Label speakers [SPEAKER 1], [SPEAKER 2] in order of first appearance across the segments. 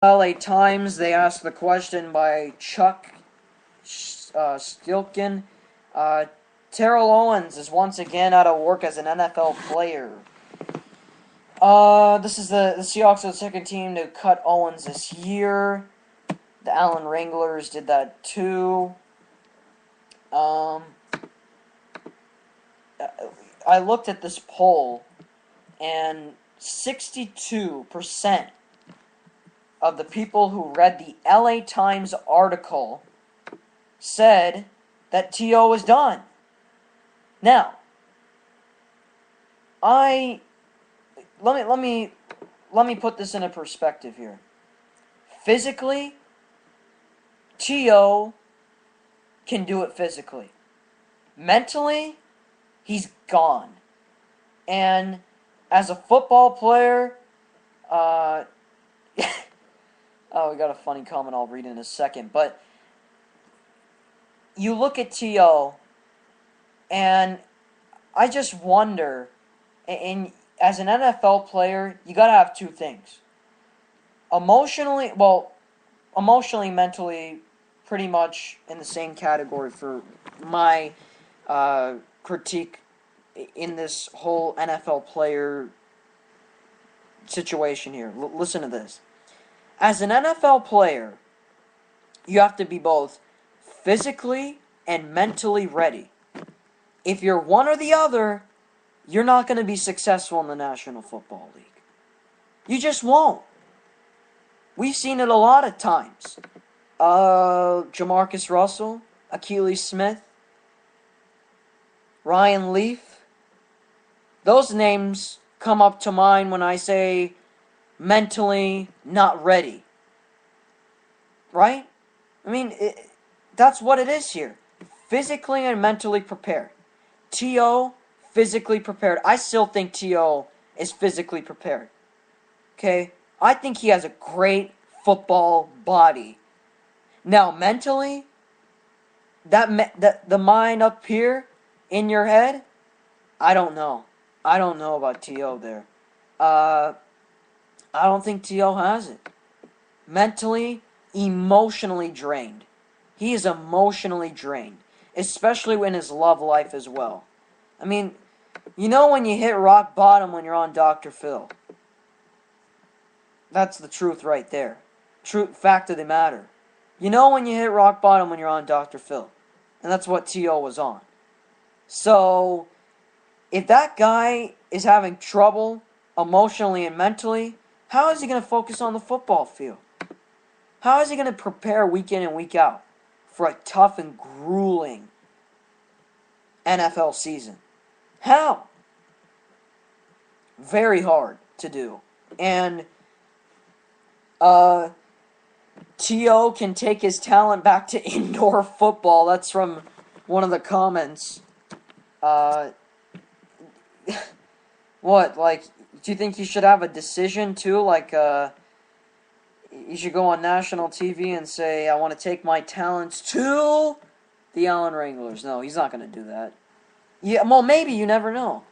[SPEAKER 1] LA Times, they asked the question by Chuck Stilkin. Uh, Terrell Owens is once again out of work as an NFL player. This is the Seahawks are the second team to cut Owens this year. The Allen Wranglers did that too. I looked at this poll, and 62% of the people who read the LA Times article said that T.O. is done. Now, let me put this in a perspective here. Physically, T.O. can do it physically. Mentally, he's gone. And as a football player, oh, we got a funny comment I'll read in a second. But you look at T.O., and I just wonder, and as an NFL player, you got to have two things. Emotionally, mentally, pretty much in the same category for my critique in this whole NFL player situation here. Listen to this. As an NFL player, you have to be both physically and mentally ready. If you're one or the other, you're not going to be successful in the National Football League. You just won't. We've seen it a lot of times. Jamarcus Russell, Achilles Smith, Ryan Leaf. Those names come up to mind when I say mentally not ready. Right? I mean, that's what it is here. Physically and mentally prepared. T.O. physically prepared. I still think T.O. is physically prepared. Okay? I think he has a great football body. Now, mentally, the mind up here in your head, I don't know. I don't know about T.O. there. I don't think T.O. has it. Mentally, emotionally drained. He is emotionally drained. Especially in his love life as well. I mean, you know when you hit rock bottom when you're on Dr. Phil. That's the truth right there. Fact of the matter. You know when you hit rock bottom when you're on Dr. Phil. And that's what T.O. was on. So, if that guy is having trouble emotionally and mentally, how is he going to focus on the football field? How is he going to prepare week in and week out for a tough and grueling NFL season? How? Very hard to do. And T.O. can take his talent back to indoor football. That's from one of the comments. What, like, do you think he should have a decision too? Like, you should go on national TV and say, I want to take my talents to the Allen Wranglers. No, he's not going to do that. Yeah, well, maybe, you never know.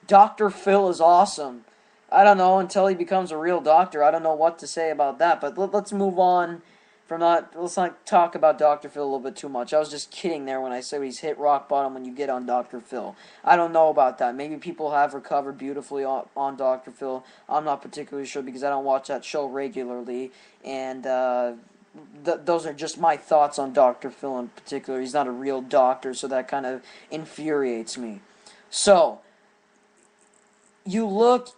[SPEAKER 1] Dr. Phil is awesome. I don't know, until he becomes a real doctor. I don't know what to say about that, but let's move on from that. Let's not talk about Dr. Phil a little bit too much. I was just kidding there when I said he's hit rock bottom when you get on Dr. Phil. I don't know about that. Maybe people have recovered beautifully on Dr. Phil. I'm not particularly sure because I don't watch that show regularly, and those are just my thoughts on Dr. Phil in particular. He's not a real doctor, so that kind of infuriates me. So, you look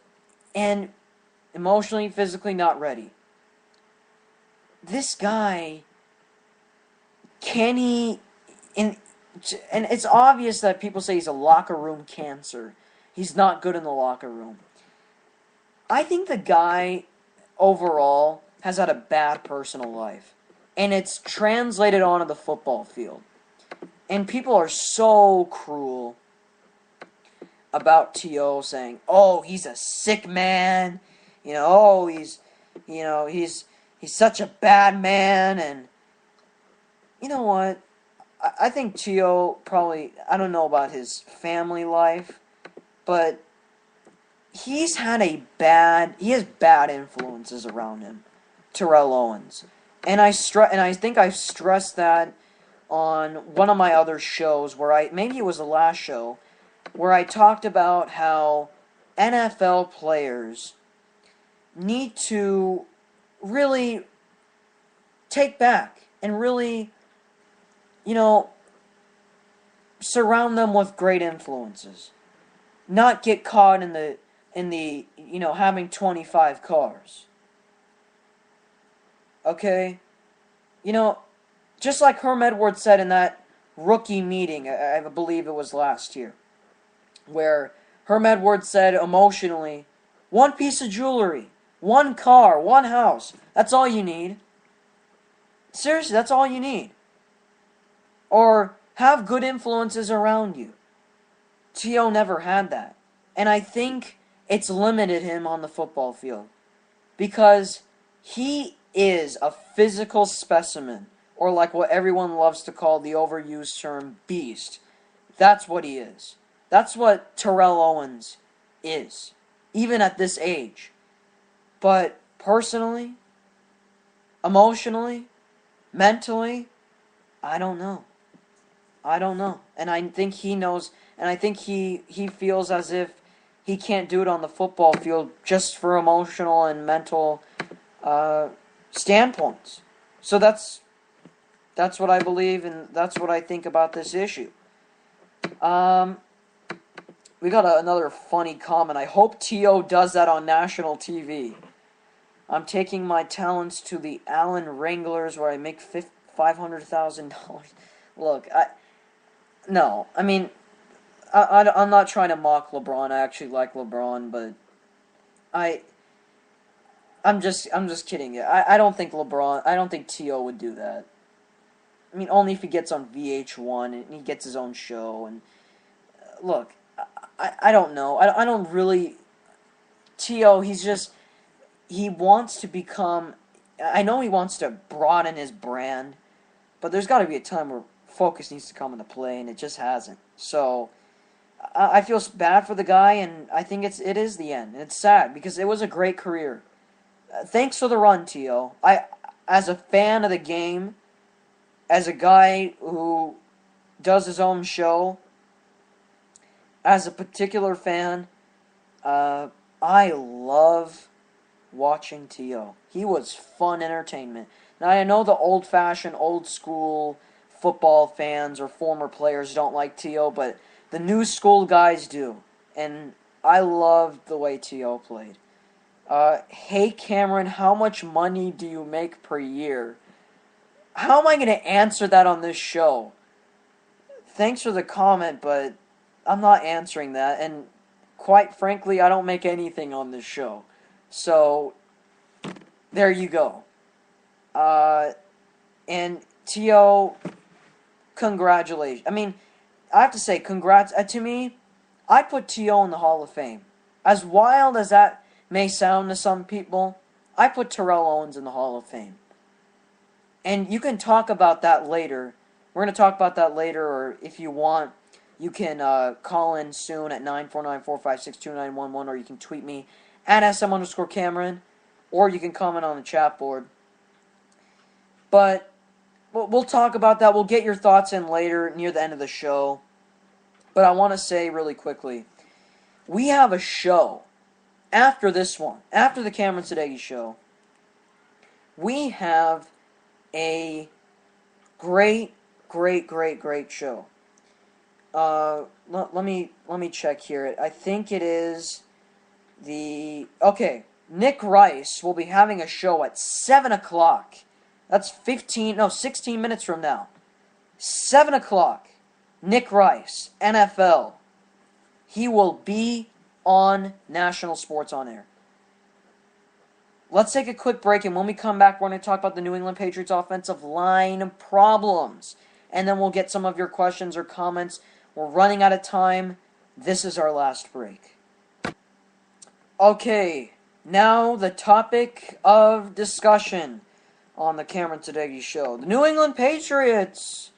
[SPEAKER 1] and emotionally, physically not ready. This guy, can he, and it's obvious that people say he's a locker room cancer. He's not good in the locker room. I think the guy, overall, has had a bad personal life. And it's translated onto the football field. And people are so cruel about T.O. saying, oh, he's a sick man. You know, oh, he's such a bad man. And you know what? I think T.O. probably, I don't know about his family life, but he has bad influences around him. Terrell Owens. And I think I've stressed that on one of my other shows maybe it was the last show, where I talked about how NFL players need to really take back and really, surround them with great influences. Not get caught in the having 25 cars. Okay? Just like Herm Edwards said in that rookie meeting, I believe it was last year, where Herm Edwards said emotionally, one piece of jewelry, one car, one house, that's all you need. Seriously, that's all you need. Or have good influences around you. T.O. never had that. And I think it's limited him on the football field. Because he is a physical specimen. Or like what everyone loves to call the overused term, beast. That's what he is. That's what Terrell Owens is. Even at this age. But personally, emotionally, mentally, I don't know. And I think he knows, and I think he feels as if he can't do it on the football field just for emotional and mental standpoints. So that's what I believe, and that's what I think about this issue. We got another funny comment. I hope T.O. does that on national TV. I'm taking my talents to the Allen Wranglers where I make $500,000. Look, I'm not trying to mock LeBron. I actually like LeBron, but I'm just kidding. I don't think T.O. would do that. I mean, only if he gets on VH1 and he gets his own show. And look, I don't know. I don't really. T.O. He wants to become. I know he wants to broaden his brand, but there's got to be a time where focus needs to come into play, and it just hasn't. So I feel bad for the guy, and I think it is the end. And it's sad because it was a great career. Thanks for the run, T.O. As a fan of the game, as a guy who does his own show, as a particular fan, I love watching T.O. He was fun entertainment. Now, I know the old-fashioned, old-school football fans or former players don't like T.O., but the new school guys do. And I loved the way T.O. played. Hey, Cameron, how much money do you make per year? How am I going to answer that on this show? Thanks for the comment, but I'm not answering that. And quite frankly, I don't make anything on this show. So, there you go. And T.O., congratulations. I mean, I have to say, congrats. To me, I put T.O. in the Hall of Fame. As wild as that may sound to some people, I put Terrell Owens in the Hall of Fame. And you can talk about that later. We're going to talk about that later, or if you want, you can call in soon at 949-456-2911, or you can tweet me at SM_Cameron, or you can comment on the chat board. But we'll talk about that. We'll get your thoughts in later, near the end of the show. But I want to say really quickly, we have a show after this one, after the Cameron Sadeghi Show. We have a great show. Let me check here. I think it is Nick Rice will be having a show at 7 o'clock. That's 16 minutes from now. 7 o'clock. Nick Rice, NFL. He will be on National Sports On Air. Let's take a quick break, and when we come back, we're going to talk about the New England Patriots offensive line problems. And then we'll get some of your questions or comments. We're running out of time. This is our last break. Okay, now the topic of discussion on the Cameron Sadeghi Show. The New England Patriots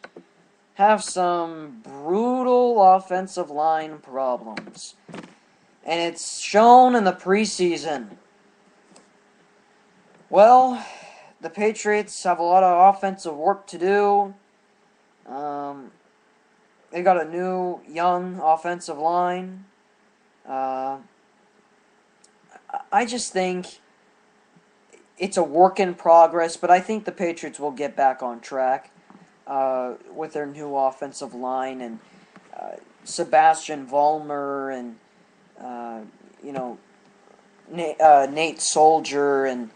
[SPEAKER 1] have some brutal offensive line problems. And it's shown in the preseason. Well, the Patriots have a lot of offensive work to do. They got a new, young offensive line. I just think it's a work in progress, but I think the Patriots will get back on track with their new offensive line and Sebastian Vollmer and Nate Soldier, and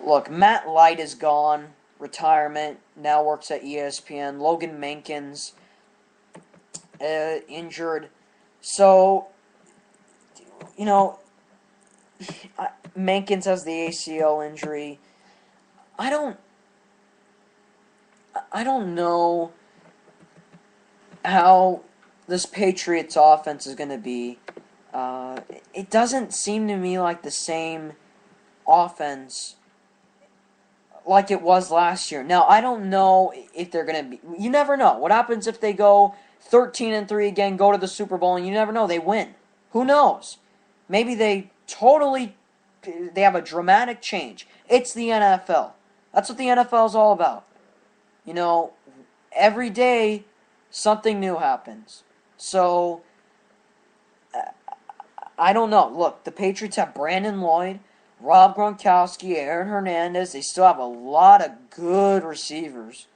[SPEAKER 1] look, Matt Light is gone, retirement, now works at ESPN. Logan Mankins injured, so Mankins has the ACL injury. I don't know how this Patriots offense is going to be. It doesn't seem to me like the same offense like it was last year. Now, I don't know if they're going to be... You never know. What happens if they go 13-3 again, go to the Super Bowl, and you never know, they win. Who knows? Maybe they have a dramatic change. It's the NFL. That's what the NFL is all about. Every day, something new happens. So, I don't know. Look, the Patriots have Brandon Lloyd, Rob Gronkowski, Aaron Hernandez. They still have a lot of good receivers.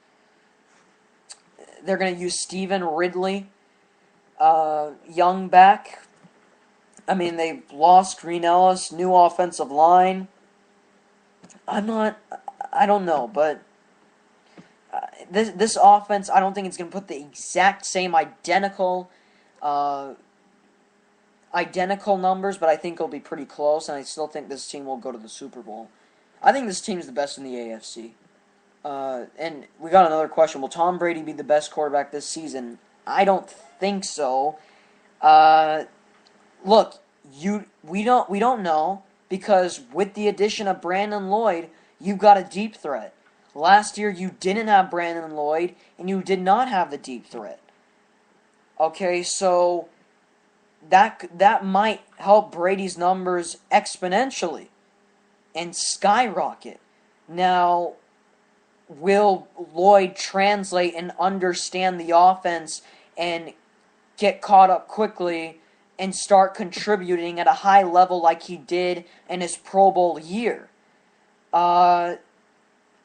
[SPEAKER 1] They're going to use Stephen Ridley, young back. I mean, they've lost Green Ellis, new offensive line. I don't know, but this offense, I don't think it's going to put the exact same identical numbers, but I think it'll be pretty close, and I still think this team will go to the Super Bowl. I think this team's the best in the AFC. And we got another question. Will Tom Brady be the best quarterback this season? I don't think so. Look, we don't know, because with the addition of Brandon Lloyd, you've got a deep threat. Last year, you didn't have Brandon Lloyd, and you did not have the deep threat. Okay, so that might help Brady's numbers exponentially and skyrocket. Now, will Lloyd translate and understand the offense and get caught up quickly and start contributing at a high level like he did in his Pro Bowl year?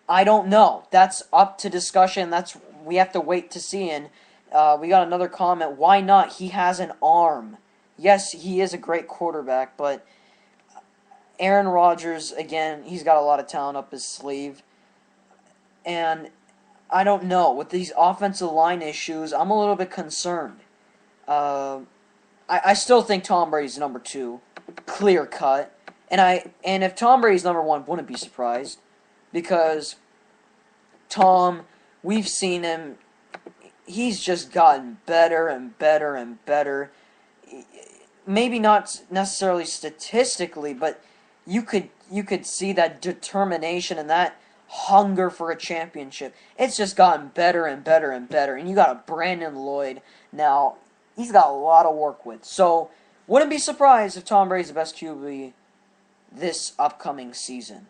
[SPEAKER 1] I don't know. That's up to discussion. We have to wait to see. And we got another comment. Why not? He has an arm. Yes, he is a great quarterback, but Aaron Rodgers, again, he's got a lot of talent up his sleeve. And I don't know. With these offensive line issues, I'm a little bit concerned. I still think Tom Brady's number 2, clear cut. And if Tom Brady's number 1, wouldn't be surprised, because Tom, we've seen him. He's just gotten better and better and better. Maybe not necessarily statistically, but you could see that determination and that hunger for a championship. It's just gotten better and better and better. And you got a Brandon Lloyd now. He's got a lot of work with. So, wouldn't be surprised if Tom Brady's the best QB this upcoming season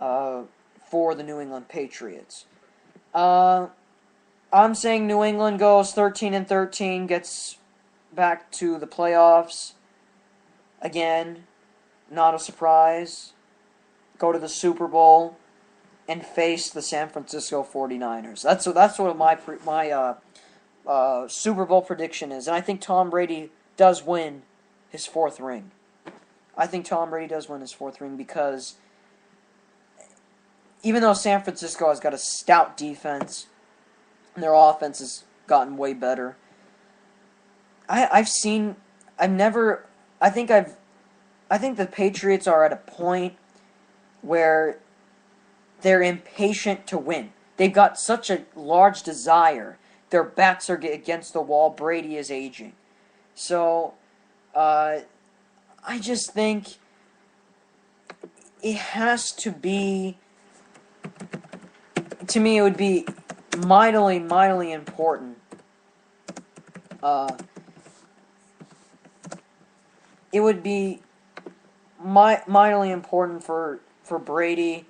[SPEAKER 1] for the New England Patriots. I'm saying New England goes 13-13, gets back to the playoffs. Again, not a surprise. Go to the Super Bowl and face the San Francisco 49ers. That's what my Super Bowl prediction is. And I think Tom Brady does win his 4th ring. I think Tom Brady does win his 4th ring, because even though San Francisco has got a stout defense, and their offense has gotten way better, I think the Patriots are at a point where they're impatient to win. They've got such a large desire. Their backs are against the wall. Brady is aging. So, I just think it has to be, to me, it would be mightily, mightily important. It would be mightily important for Brady